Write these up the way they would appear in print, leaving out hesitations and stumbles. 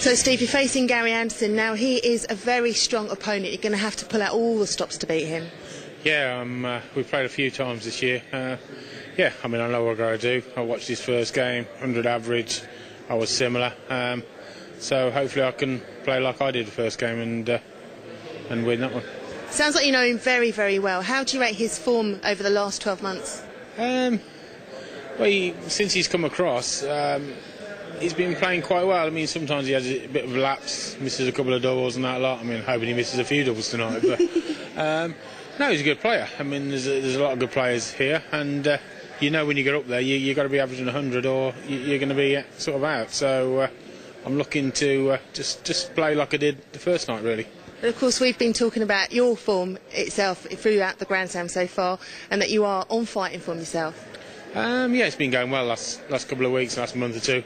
So Steve, you're facing Gary Anderson now. He is a very strong opponent. You're going to have to pull out all the stops to beat him. Yeah, we've played a few times this year. Yeah, I mean, I know what I've got to do. I watched his first game, 100 average. I was similar. So hopefully I can play like I did the first game and win that one. Sounds like you know him very, very well. How do you rate his form over the last 12 months? Well, since he's come across, he's been playing quite well. I mean, sometimes he has a bit of a lapse, misses a couple of doubles and that lot. I mean, hoping he misses a few doubles tonight. But no, he's a good player. I mean, there's a lot of good players here, and you know when you get up there, you got to be averaging 100 or you're going to be sort of out. So I'm looking to just play like I did the first night, really. But of course, we've been talking about your form itself throughout the Grand Slam so far, and that you are on fighting form yourself. Yeah, it's been going well last couple of weeks, last month or two.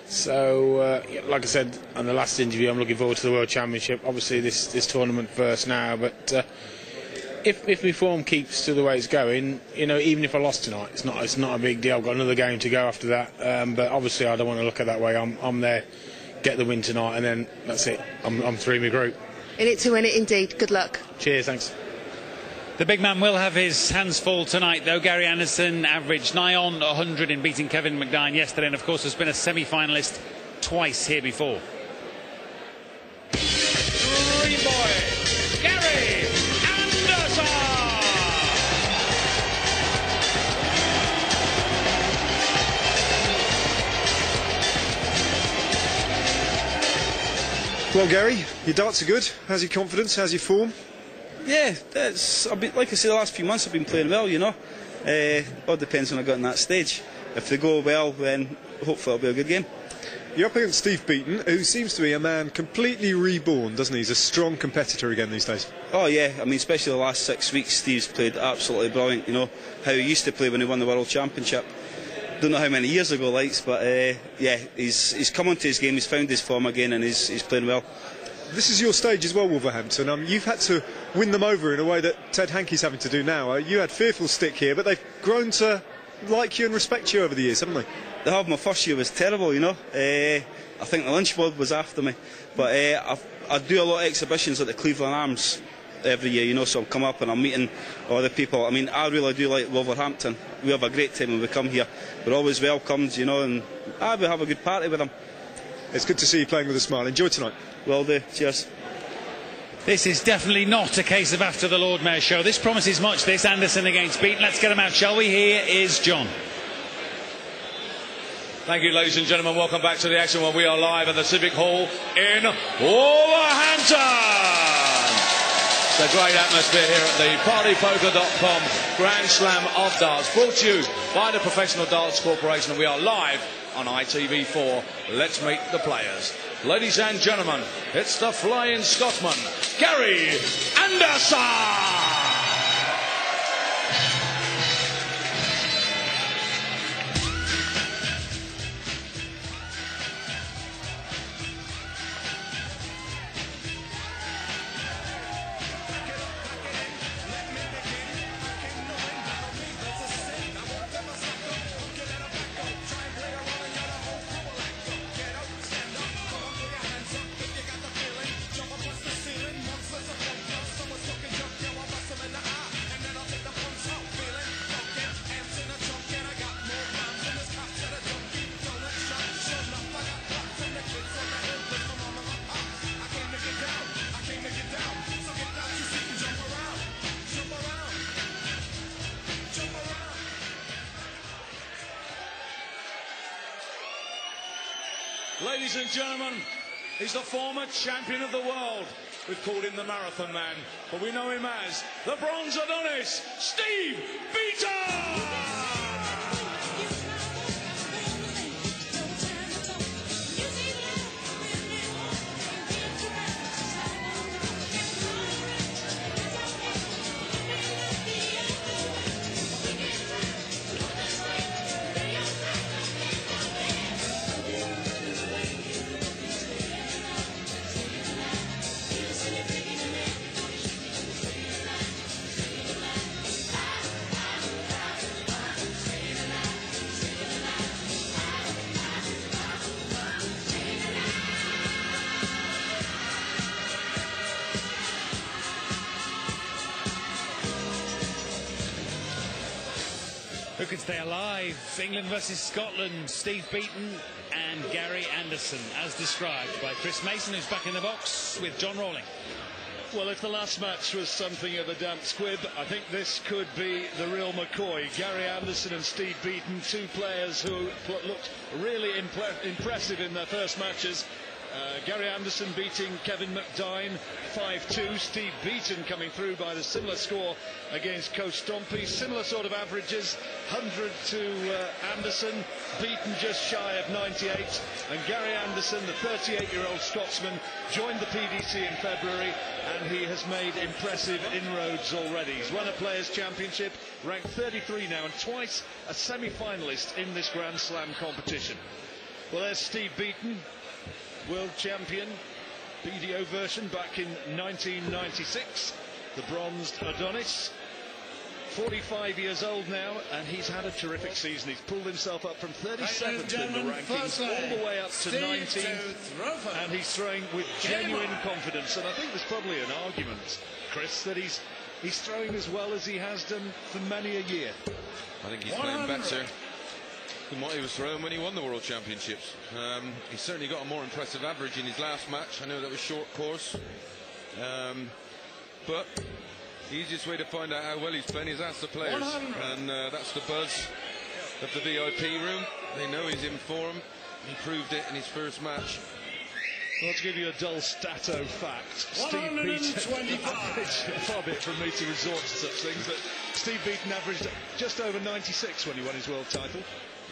So, like I said on the last interview, I'm looking forward to the World Championship. Obviously, this tournament first now, but if my form keeps to the way it's going, you know, even if I lost tonight, it's not a big deal. I've got another game to go after that. But obviously, I don't want to look at it that way. I'm there, get the win tonight, and then that's it. I'm through my group. In it to win it, indeed. Good luck. Cheers, thanks. The big man will have his hands full tonight, though. Gary Anderson averaged nigh on 100 in beating Kevin McDine yesterday, and of course has been a semi-finalist twice here before. Dream boy, Gary Anderson! Well, Gary, your darts are good. How's your confidence? How's your form? Yeah, like I say, the last few months I've been playing well, you know. All depends when I got in that stage. If they go well, then hopefully it'll be a good game. You're up against Steve Beaton, who seems to be a man completely reborn, doesn't he? He's a strong competitor again these days. Oh yeah, I mean, especially the last 6 weeks, Steve's played absolutely brilliant, you know. How he used to play when he won the World Championship. Don't know how many years ago, but yeah, he's come onto his game, he's found his form again, and he's playing well. This is your stage as well, Wolverhampton. You've had to win them over in a way that Ted Hankey's having to do now. You had fearful stick here, but they've grown to like you and respect you over the years, haven't they? They have. My first year was terrible, you know. I think the lunch board was after me. But I do a lot of exhibitions at the Cleveland Arms every year, you know, so I'm come up and I'm meeting all the people. I mean, I really do like Wolverhampton. We have a great time when we come here. We're always welcomed, you know, and we have a good party with them. It's good to see you playing with a smile. Enjoy tonight. Will do. Cheers. This is definitely not a case of after the Lord Mayor show. This promises much, this Anderson against Beaton. Let's get him out, shall we? Here is John. Thank you, ladies and gentlemen. Welcome back to the action where we are live at the Civic Hall in Wolverhampton. It's a great atmosphere here at the partypoker.com Grand Slam of Darts, brought to you by the Professional Darts Corporation. And we are live on ITV4. Let's meet the players. Ladies and gentlemen, it's the Flying Scotsman, Gary Anderson! Ladies and gentlemen, he's the former champion of the world. We've called him the Marathon Man, but we know him as the Bronze Adonis, Steve Beaton! Who can stay alive? England versus Scotland. Steve Beaton and Gary Anderson, as described by Chris Mason, who's back in the box with John Rawling. Well, if the last match was something of a damp squib, I think this could be the real McCoy. Gary Anderson and Steve Beaton, two players who looked really impressive in their first matches. Gary Anderson beating Kevin McDine 5-2. Steve Beaton coming through by the similar score against Coach Stompey. Similar sort of averages, 100 to Anderson. Beaton just shy of 98. And Gary Anderson, the 38-year-old Scotsman, joined the PDC in February, and he has made impressive inroads already. He's won a Players' Championship, ranked 33 now, and twice a semi-finalist in this Grand Slam competition. Well, there's Steve Beaton, world champion, BDO version back in 1996, the bronzed Adonis. 45 years old now, and he's had a terrific season. He's pulled himself up from 37th in the rankings all the way up to 19th, and he's throwing with genuine confidence. And I think there's probably an argument, Chris, that he's throwing as well as he has done for many a year. I think he's playing better than what he was throwing when he won the World Championships. He certainly got a more impressive average in his last match. I know that was short course, but the easiest way to find out how well he's playing is ask the players, and that's the buzz of the VIP room. They know he's in form. He proved it in his first match. Well, to give you a dull stato fact, Steve Beaton averaged, far be it from me to resort to such things, but Steve Beaton averaged just over 96 when he won his world title.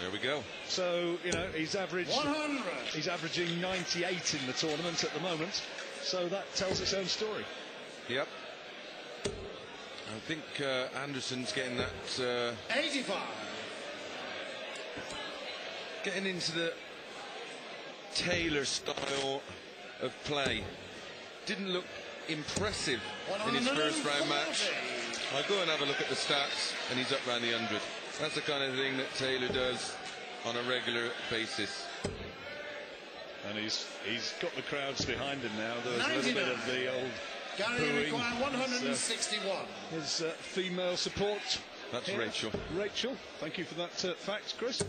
There we go. So, you know, he's averaging 98 in the tournament at the moment, so that tells its own story. Yep. I think Anderson's getting that 85. Getting into the Taylor style of play. Didn't look impressive in his first round match. I'll go and have a look at the stats, and he's up around the 100. That's the kind of thing that Taylor does on a regular basis. And he's got the crowds behind him now. There was a little bit of the old Gary required 161. His female support. That's here. Rachel. Rachel, thank you for that fact, Chris.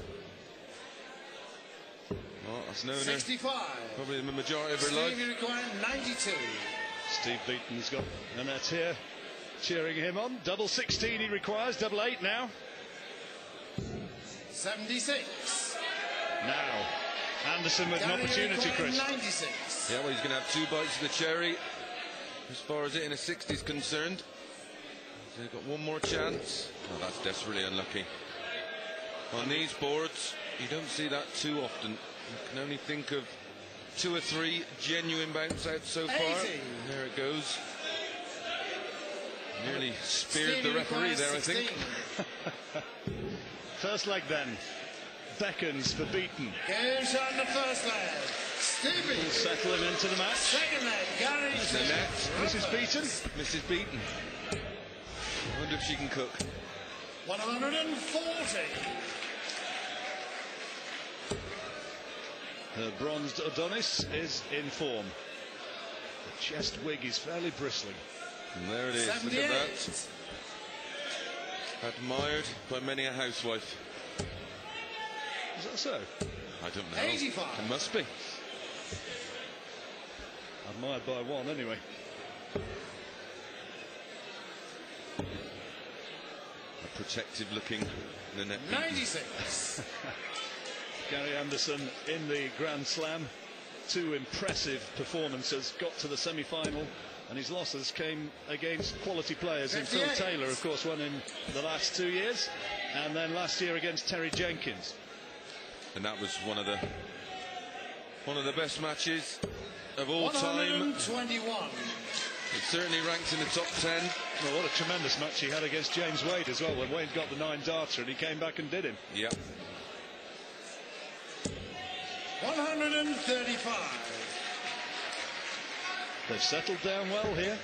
Well, that's known 65. Probably the majority of her Steve life. required 92. Steve Beaton's got Annette here cheering him on. Double 16 he requires, double 8 now. 76. Now, Anderson with an opportunity, Chris. 96. Yeah, well, he's going to have two bites of the cherry as far as hitting a 60 is concerned. So he's got one more chance. Oh, that's desperately unlucky. On these boards, you don't see that too often. You can only think of 2 or 3 genuine bounce outs so far. 80. There it goes. Nearly speared the referee there, I think. First leg then. Beckons for Beaton. Goes on the first leg. Stevie. Will settle him into the match. Second leg. Gary. Mrs. Beaton. Mrs. Beaton. I wonder if she can cook. 140. Her bronzed Adonis is in form. The chest wig is fairly bristling. And there it is. 78. Look at that. Admired by many a housewife. Is that so? I don't know. 85. It must be. Admired by one, anyway. A protective looking Nanette Beaton. 96. Gary Anderson in the Grand Slam. 2 impressive performances. Got to the semi-final, and his losses came against quality players. In Phil Taylor, of course, won in the last 2 years, and then last year against Terry Jenkins. And that was one of the best matches of all time. 121. It certainly ranks in the top 10. Well, what a tremendous match he had against James Wade as well, when Wade got the 9-darter and he came back and did him. Yep. 135. They've settled down well here.